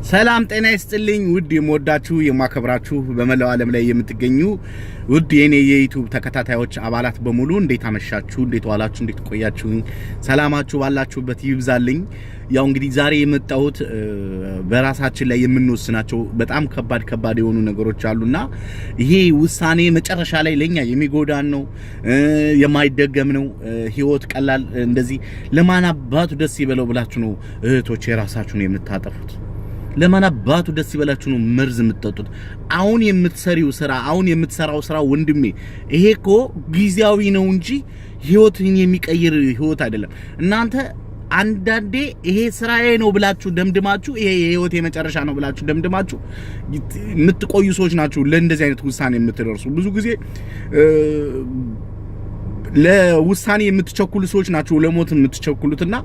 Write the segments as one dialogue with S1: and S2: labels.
S1: ሰላም ጤና ይስጥልኝ ውድ የምወዳችሁ የማከብራችሁ በመላው ዓለም ላይ የምትገኙ ውድ የኔ የዩቲዩብ ተከታታዮች አባላት በሙሉ እንዴት አመሻችሁ እንዴት ዋላችሁ እንዴት ቆያችሁ ሰላማችሁ ባላችሁበት ይብዛልኝ ያው እንግዲህ ዛሬ የመጣሁት በራሳችን ላይ የምንወስናቸው በጣም ከባድ የሆኑ ነገሮች አሉና ይሄ ውሳኔ መጨረሻ ላይ ለኛ የሚጎዳን ነው የማይደገም ነው ህይወት ቀላል እንደዚህ ለማን አባቱ ደስ ይበለው ብላችሁ ነው እህቶች የራሳችሁን የምታጠፉት ለማን አባቱ ደስ ይበላችሁ ነው መርዝ የምትጠጡት አሁን የምትሰሪው ስራ አሁን የምትሰራው ስራ ወንድሜ ይሄኮ ጊዜያዊ ነው እንጂ ህይወትን የሚቀይር ህይወት አይደለም እናንተ አንዳንዴ ይሄ ስራዬ ነው ብላችሁ ደምድማችሁ ይሄ የህይወት የመጨረሻ ነው ብላችሁ ደምድማችሁ የምትቆዩ ሰዎች ናችሁ ለእንደዚህ አይነት ውሳኔ የምትደርሱ ብዙ ጊዜ ለውሳኔ የምትቸኩሉ ሰዎች ናችሁ ለሞት የምትቸኩሉትና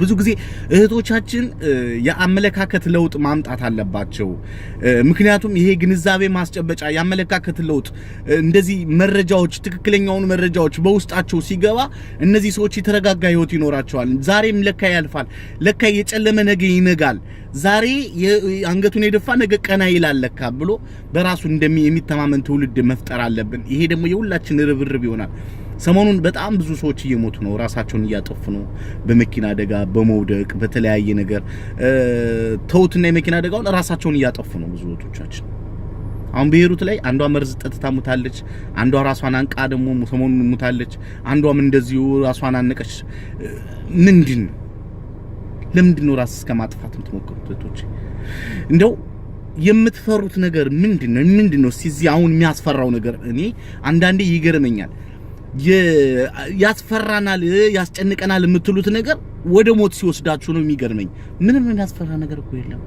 S1: ብዙ ጊዜ እህቶቻችን ያመለካከት ለውጥ ማምጣት አለባቸው ምክንያቱም ይሄ ግንዛቤ ማስጨበጫ ያመለካከት ለውጥ እንደዚህ መረጃዎች ትክክለኛውን መረጃዎች በውስጣቸው ሲገባ እነዚህ ሰዎች የተረጋጋ ህይወት ይኖራቸዋል ዛሬም ለካ ያልፋል ለካ የጨለመ ነገ ይነጋል ዛሬ አንገቱን የደፋ ነገ ቀና ይላል ለካ ብሎ በራሱ የሚተማመን ትውልድ መፍጠር አለብን ይሄ ደግሞ የሁላችን ርብርብ ይሆናል ሰሞኑን በጣም ብዙ ሰዎች እየሞቱ ነው ራሳቸውን እያጠፉ ነው በመኪና አደጋ በመውደቅ በተለያየ ነገር ተውትና የመኪና አደጋውን ራሳቸውን እያጠፉ ነው ብዙ ወጣቶቻችን አሁን በሄሩት ላይ አንዷ መርዝ ጠጥታ ሙታለች አንዷ ራሷን አንቃ ደግሞ ሰሞኑን ሙታለች አንዷም እንደዚሁ ራሷን አነቀች ለምንድነው ራስ እስከማጥፋት የምትሞክሩት ወጣቶች እንደው የምትፈሩት ነገር ምንድነው እስቲ አሁን የሚያስፈራው ነገር እኔ አንዳንዴ ይገርመኛል ያስፈራናል ያስጨንቀናል የምትሉት ነገር ወደ ሞት ሲወስዳችሁ ነው የሚገርመኝ ምንም የሚያስፈራ ነገር እኮ የለም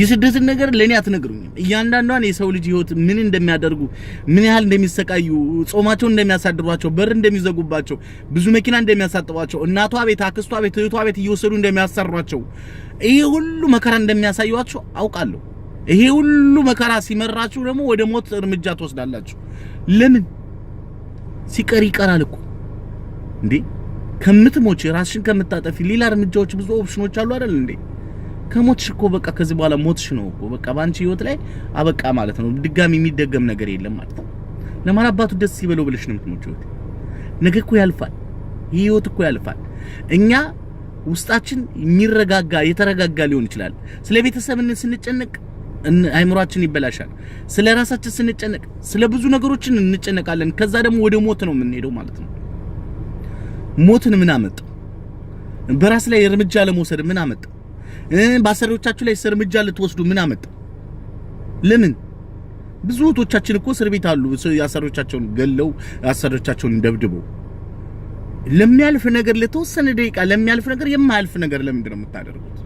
S1: የስደትን ነገር ለኔ አትነግሩኝም እያንዳንዷን የሰው ልጅ ህይወት ምን እንደሚያደርጉ ምን ያህል እንደሚሰቃዩ ጾማቸው እንደሚያሳድሯቸው በር እንደሚዘጉባቸው ብዙ መኪና እንደሚያሳጥቧቸው እናቷ ቤት አክስቷ ቤት እህቷ ቤት እየወሰዱ እንደሚያሰሯቸው ይሄ ሁሉ መከራ እንደሚያሳዩዋቸው አውቃለሁ ይሄ ሁሉ መከራ ሲመራችሁ ደግሞ ወደ ሞት እርምጃ ትወስዳላችሁ ለምን ሲቀር ይቀራል እኮ እንዴ ከምትሞች ራስሽን ከምታጠፊ ሌላ እርምጃዎች ብዙ ኦፕሽኖች አሉ አይደል እንዴ ከሞትሽ እኮ በቃ ከዚህ በኋላ ሞትሽ ነው እኮ በቃ ባንቺ ህይወት ላይ አበቃ ማለት ነው ድጋሚ የሚደገም ነገር የለም ማለት ነው ለማን አባቱ ደስ ይበለው ብለሽ ነው የምትሞጪው ነገ እኮ ያልፋል ህይወት እኮ ያልፋል እኛ ውስጣችን የሚረጋጋ የተረጋጋ ሊሆን ይችላል ስለ ቤተሰብን ስንጨነቅ አይምሮአችን ይበላሻል ስለ ራሳችን ስንጨነቅ ስለ ብዙ ነገሮችን እንጨነቃለን ከዛ ደግሞ ወደ ሞት ነው የምንሄደው ማለት ነው ሞትን ምን አመጣ በራስ ላይ እርምጃ ለመውሰድ ምን አመጣ ባሰሪዎቻችሁ ላይ እርምጃ ልትወስዱ ምን አመጣ ለምን ብዙ ወቶቻችን እኮ እስር ቤት አሉ ያሰሪዎቻቸውን ገለው ያሰሪዎቻቸውን ደብድበው ለሚያልፍ ነገር ለተወሰነ ደቂቃ ለሚያልፍ ነገር የማያልፍ ነገር ለምንድን ነው የምታደርጉት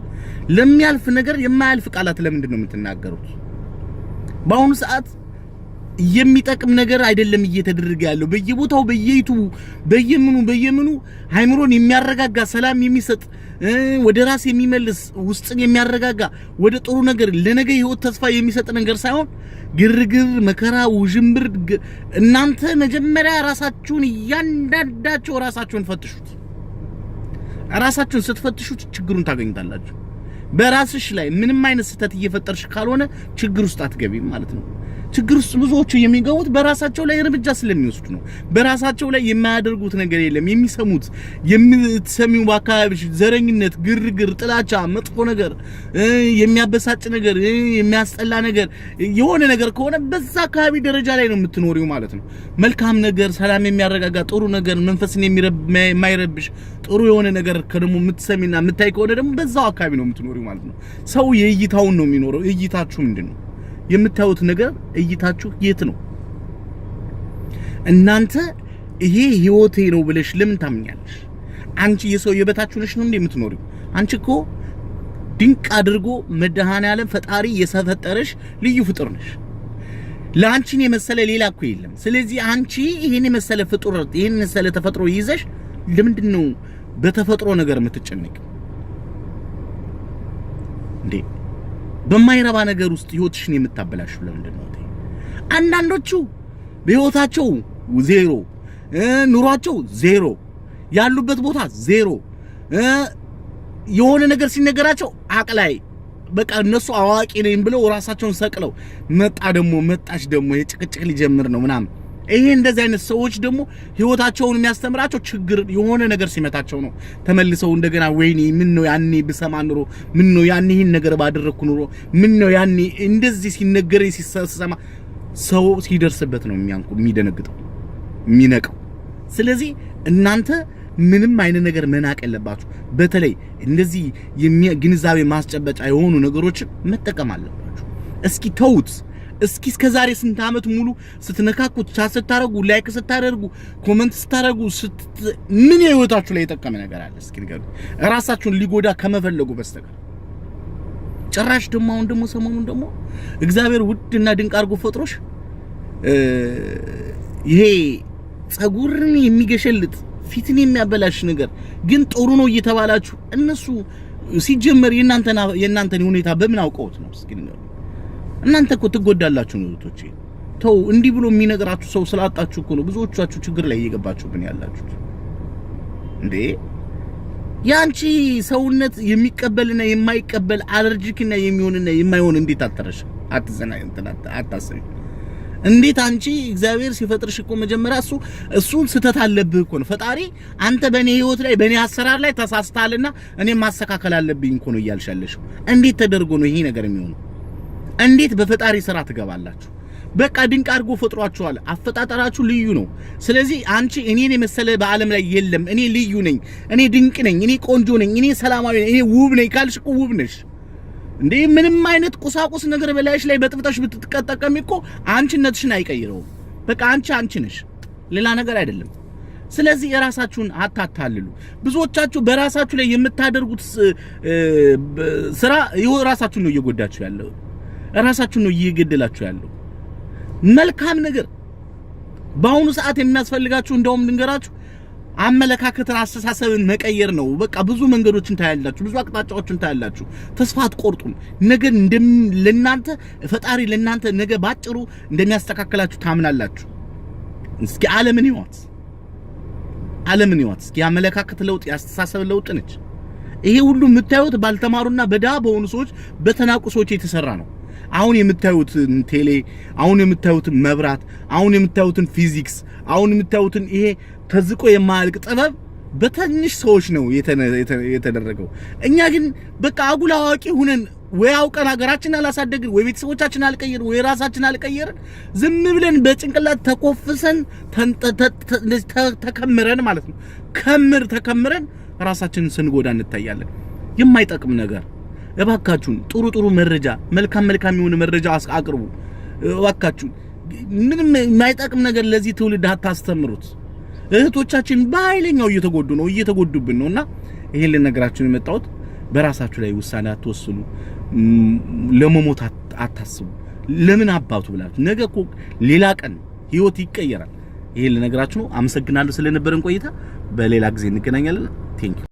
S1: ለሚያልፍ ነገር የማያልፍ ቃላት ለምንድን ነው የምትናገሩት በአሁኑ ሰዓት የሚጠቅም ነገር አይደለም እየተደረገ ያለው በየቦታው በየምኑ ሃይምሮን የሚያረጋጋ ሰላም የሚሰጥ ወደ ራስ የሚመልስ ውስጥን የሚያረጋጋ ወደ ጥሩ ነገር ለነገ ህይወት ተስፋ የሚሰጥ ነገር ሳይሆን ግርግር መከራ ውዥምብር እናንተ መጀመሪያ ራሳችሁን ያንዳንዳችሁ ራሳችሁን ፈትሹት ራሳችሁን ስትፈትሹት ችግሩን ታገኙታላችሁ በራስሽ ላይ ምንም አይነት ስህተት እየፈጠርሽ ካልሆነ ችግር ውስጥ አትገቢም ማለት ነው ችግር ውስጥ ብዙዎቹ የሚገቡት በራሳቸው ላይ እርምጃ ስለሚወስዱ ነው በራሳቸው ላይ የማያደርጉት ነገር የለም የሚሰሙት የምትሰሚው በአካባቢሽ ዘረኝነት ግርግር ጥላቻ መጥፎ ነገር የሚያበሳጭ ነገር የሚያስጠላ ነገር የሆነ ነገር ከሆነ በዛ አካባቢ ደረጃ ላይ ነው የምትኖሪው ማለት ነው መልካም ነገር ሰላም የሚያረጋጋ ጥሩ ነገር መንፈስን የማይረብሽ ጥሩ የሆነ ነገር ከደሞ የምትሰሚና የምታይ ከሆነ ደግሞ በዛው አካባቢ ነው የምትኖሪው ማለት ነው ሰው የእይታውን ነው የሚኖረው እይታችሁ ምንድነው የምታዩት ነገር እይታችሁ የት ነው እናንተ ይሄ ህይወቴ ነው ብለሽ ለምን ታምኛለሽ አንቺ የሰው የበታችሁ ነሽ ነው እንዴ የምትኖሪው አንቺ እኮ ድንቅ አድርጎ መድኃኔዓለም ፈጣሪ የሰፈጠረሽ ልዩ ፍጡር ነሽ ለአንቺን የመሰለ ሌላ እኮ የለም ስለዚህ አንቺ ይሄን የመሰለ ፍጡር ይሄን የመሰለ ተፈጥሮ ይዘሽ ለምንድነው በተፈጥሮ ነገር የምትጨነቂው እንዴ በማይረባ ነገር ውስጥ ህይወትሽን የምታበላሽው ለምንድነው አንዳንዶቹ በህይወታቸው ዜሮ ኑሯቸው ዜሮ ያሉበት ቦታ ዜሮ የሆነ ነገር ሲነገራቸው አቅላይ በቃ እነሱ አዋቂ ነኝ ብለው ራሳቸውን ሰቅለው መጣች ደግሞ የጭቅጭቅ ሊጀምር ነው ምናምን። ይሄ እንደዚህ አይነት ሰዎች ደግሞ ህይወታቸውን የሚያስተምራቸው ችግር የሆነ ነገር ሲመታቸው ነው ተመልሰው እንደገና ወይኔ ምን ነው ያኔ ብሰማ ኑሮ ምን ነው ያኔ ይሄን ነገር ባደረኩ ኑሮ ምን ነው ያኔ እንደዚህ ሲነገረኝ ሲሰማ ሰው ሲደርስበት ነው የሚደነግጠው የሚነቀው። ስለዚህ እናንተ ምንም አይነት ነገር መናቅ የለባችሁ። በተለይ እንደዚህ ግንዛቤ ማስጨበጫ የሆኑ ነገሮችን መጠቀም አለባችሁ። እስኪ ተውት። እስኪ እስከዛሬ ስንት አመት ሙሉ ስትነካኩት ስታረጉ ላይክ ስታደርጉ ኮሜንት ስታረጉ ምን ህይወታችሁ ላይ የጠቀመ ነገር አለ? እስኪ ንገሩ። ራሳችሁን ሊጎዳ ከመፈለጉ በስተቀር ጭራሽ ደግሞ አሁን ደግሞ ሰሞኑን ደግሞ እግዚአብሔር ውድና ድንቅ አድርጎ ፈጥሮሽ ይሄ ጸጉርን የሚገሸልጥ ፊትን የሚያበላሽ ነገር ግን ጥሩ ነው እየተባላችሁ እነሱ ሲጀመር የእናንተን ሁኔታ በምን አውቀውት ነው? እስኪ ንገሩ። እናንተ እኮ ትጎዳላችሁ ነው እህቶቼ። ተው እንዲህ ብሎ የሚነግራችሁ ሰው ስላጣችሁ እኮ ነው ብዙዎቻችሁ ችግር ላይ እየገባችሁብን ያላችሁት። እንዴ ያንቺ ሰውነት የሚቀበልና የማይቀበል አለርጂክና የሚሆንና የማይሆን እንዴት አተረሽ? አታስቢ። እንዴት አንቺ እግዚአብሔር ሲፈጥርሽ እኮ መጀመሪያ እሱን ስተት አለብህ እኮ ነው ፈጣሪ። አንተ በኔ ህይወት ላይ በኔ አሰራር ላይ ተሳስተሃልና እኔ ማስተካከል አለብኝ እኮ ነው እያልሻለሽ። እንዴት ተደርጎ ነው ይሄ ነገር የሚሆነው? እንዴት በፈጣሪ ስራ ትገባላችሁ? በቃ ድንቅ አድርጎ ፈጥሯችኋል። አፈጣጠራችሁ ልዩ ነው። ስለዚህ አንቺ እኔን የመሰለ በዓለም ላይ የለም፣ እኔ ልዩ ነኝ፣ እኔ ድንቅ ነኝ፣ እኔ ቆንጆ ነኝ፣ እኔ ሰላማዊ ነኝ፣ እኔ ውብ ነኝ ካልሽ እኮ ውብ ነሽ። እንዴ ምንም አይነት ቁሳቁስ ነገር በላይሽ ላይ በጥብጠሽ ብትጠቀሚ እኮ አንቺነትሽን አይቀይረውም። በቃ አንቺ ነሽ፣ ሌላ ነገር አይደለም። ስለዚህ የራሳችሁን አታታልሉ። ብዙዎቻችሁ በራሳችሁ ላይ የምታደርጉት ስራ ይኸው ራሳችሁን ነው እየጎዳችሁ ያለው፣ ራሳችሁን ነው እየገደላችሁ ያለው። መልካም ነገር በአሁኑ ሰዓት የሚያስፈልጋችሁ እንደውም ልንገራችሁ አመለካከትን አስተሳሰብን መቀየር ነው። በቃ ብዙ መንገዶችን ታያላችሁ፣ ብዙ አቅጣጫዎችን ታያላችሁ። ተስፋ አትቆርጡም። ነገ ለናንተ ፈጣሪ ለናንተ ነገ ባጭሩ እንደሚያስተካክላችሁ ታምናላችሁ። እስኪ ዓለምን ይዋት እስኪ አመለካከት ለውጥ ያስተሳሰብ ለውጥ ነች። ይሄ ሁሉ የምታዩት ባልተማሩና በዳ በሆኑ ሰዎች በተናቁ ሰዎች የተሰራ ነው። አሁን የምታዩትን ቴሌ፣ አሁን የምታዩትን መብራት፣ አሁን የምታዩትን ፊዚክስ፣ አሁን የምታዩትን ይሄ ተዝቆ የማያልቅ ጥበብ በትንሽ ሰዎች ነው የተደረገው። እኛ ግን በቃ አጉል አዋቂ ሆነን ወይ አውቀን ሀገራችንን አላሳደግን ወይ ቤተሰቦቻችንን አልቀየርን ወይ ራሳችንን አልቀየርን ዝም ብለን በጭንቅላት ተቆፍሰን ተከምረን ማለት ነው ተከምረን ራሳችንን ስንጎዳ እንታያለን። የማይጠቅም ነገር እባካችሁን ጥሩ መረጃ መልካም የሆነ መረጃ አቅርቡ እባካችሁን። ምንም የማይጠቅም ነገር ለዚህ ትውልድ አታስተምሩት። እህቶቻችን በኃይለኛው እየተጎዱብን ነውና ይሄን ልነግራችሁ የመጣሁት በራሳችሁ ላይ ውሳኔ አትወስኑ። ለመሞት አታስቡ። ለምን አባቱ ብላችሁ ነገ እኮ ሌላ ቀን ህይወት ይቀየራል። ይሄን ልነግራችሁ ነው። አመሰግናለሁ ስለነበረን ቆይታ። በሌላ ጊዜ እንገናኛለን። ቴንክ